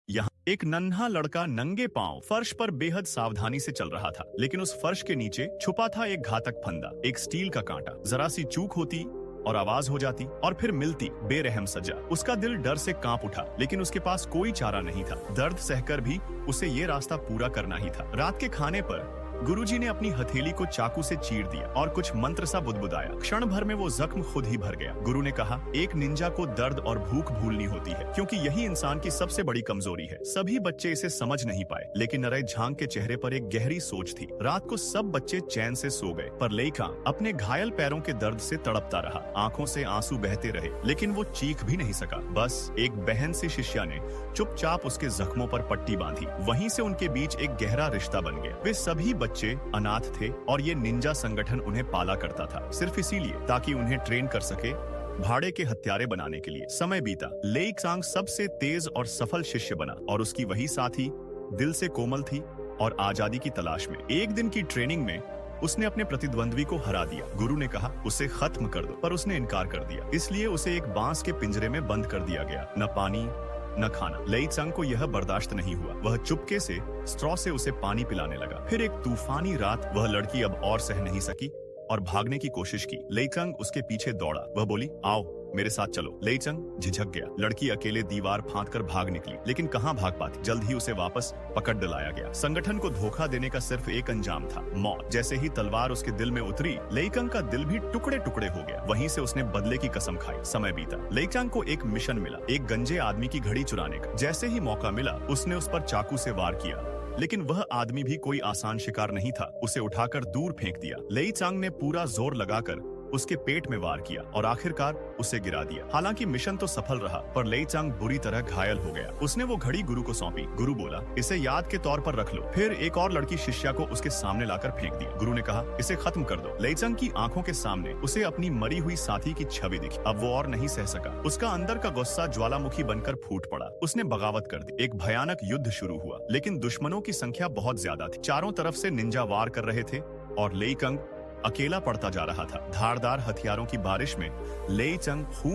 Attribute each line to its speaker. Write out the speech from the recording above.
Speaker 1: यहाँ एक नन्हा लड़का नंगे पांव फर्श पर बेहद सावधानी से चल रहा था, लेकिन उस फर्श के नीचे छुपा था एक घातक फंदा, एक स्टील का कांटा। जरा सी चूक होती और आवाज हो जाती और फिर मिलती बेरहम सजा। उसका दिल डर से कांप उठा, लेकिन उसके पास कोई चारा नहीं था। दर्द सहकर भी उसे ये रास्ता पूरा करना ही था। रात के खाने पर गुरुजी ने अपनी हथेली को चाकू से चीर दिया और कुछ मंत्र सा बुदबुदाया। क्षण भर में वो जख्म खुद ही भर गया। गुरु ने कहा, एक निंजा को दर्द और भूख भूलनी होती है, क्योंकि यही इंसान की सबसे बड़ी कमजोरी है। सभी बच्चे इसे समझ नहीं पाए, लेकिन नरे झांग के चेहरे पर एक गहरी सोच थी। रात को सब बच्चे चैन से सो गए, पर लेइका अपने घायल पैरों के दर्द से तड़पता रहा। आंखों से आंसू बहते रहे, लेकिन वो चीख भी नहीं सका। बस एक बहन सी शिष्या ने चुपचाप उसके जख्मों पर पट्टी बांधी। वहीं से उनके बीच एक गहरा रिश्ता बन गया। वे सभी बच्चे अनाथ थे और ये निंजा संगठन उन्हें पाला करता था, सिर्फ इसीलिए ताकि उन्हें ट्रेन कर सके भाड़े के हत्यारे बनाने के लिए। समय बीता, लेई सांग सबसे तेज और सफल शिष्य बना और उसकी वही साथी दिल से कोमल थी और आजादी की तलाश में। एक दिन की ट्रेनिंग में उसने अपने प्रतिद्वंद्वी को हरा दिया। गुरु ने कहा, उसे खत्म कर दो, पर उसने इनकार कर दिया। इसलिए उसे एक बांस के पिंजरे में बंद कर दिया गया। न पानी न खाना। लेई सांग को यह बर्दाश्त नहीं हुआ। वह चुपके से स्ट्रॉ से उसे पानी पिलाने लगा। फिर एक तूफानी रात, वह लड़की अब और सह नहीं सकी और भागने की कोशिश की। लेई सांग उसके पीछे दौड़ा। वह बोली, आओ मेरे साथ चलो। लेई सांग झिझक गया। लड़की अकेले दीवार फांदकर भाग निकली, लेकिन कहां भाग पाती। जल्द ही उसे वापस पकड़ दिलाया गया। संगठन को धोखा देने का सिर्फ एक अंजाम था, मौत। जैसे ही तलवार उसके दिल में उतरी, लेई सांग का दिल भी टुकड़े टुकड़े हो गया। वहीं से उसने बदले की कसम खाई। समय बीता। लेई सांग को एक मिशन मिला, एक गंजे आदमी की घड़ी चुराने का। जैसे ही मौका मिला, उसने उस पर चाकू से वार किया, लेकिन वह आदमी भी कोई आसान शिकार नहीं था। उसे उठाकर दूर फेंक दिया। लेई सांग ने पूरा जोर लगाकर उसके पेट में वार किया और आखिरकार उसे गिरा दिया। हालांकि मिशन तो सफल रहा, पर लेई सांग बुरी तरह घायल हो गया। उसने वो घड़ी गुरु को सौंपी। गुरु बोला, इसे याद के तौर पर रख लो। फिर एक और लड़की शिष्या को उसके सामने लाकर फेंक दिया। गुरु ने कहा, इसे खत्म कर दो। लेई सांग की आंखों के सामने उसे अपनी मरी हुई साथी की छवि दिखी। अब वो और नहीं सह सका। उसका अंदर का गुस्सा ज्वालामुखी बनकर फूट पड़ा। उसने बगावत कर दी। एक भयानक युद्ध शुरू हुआ, लेकिन दुश्मनों की संख्या बहुत ज्यादा थी। चारों तरफ से निंजा वार कर रहे थे और लेई सांग अकेला पड़ता जा रहा था। धारदार हथियारों की बारिश में लेई सांग खून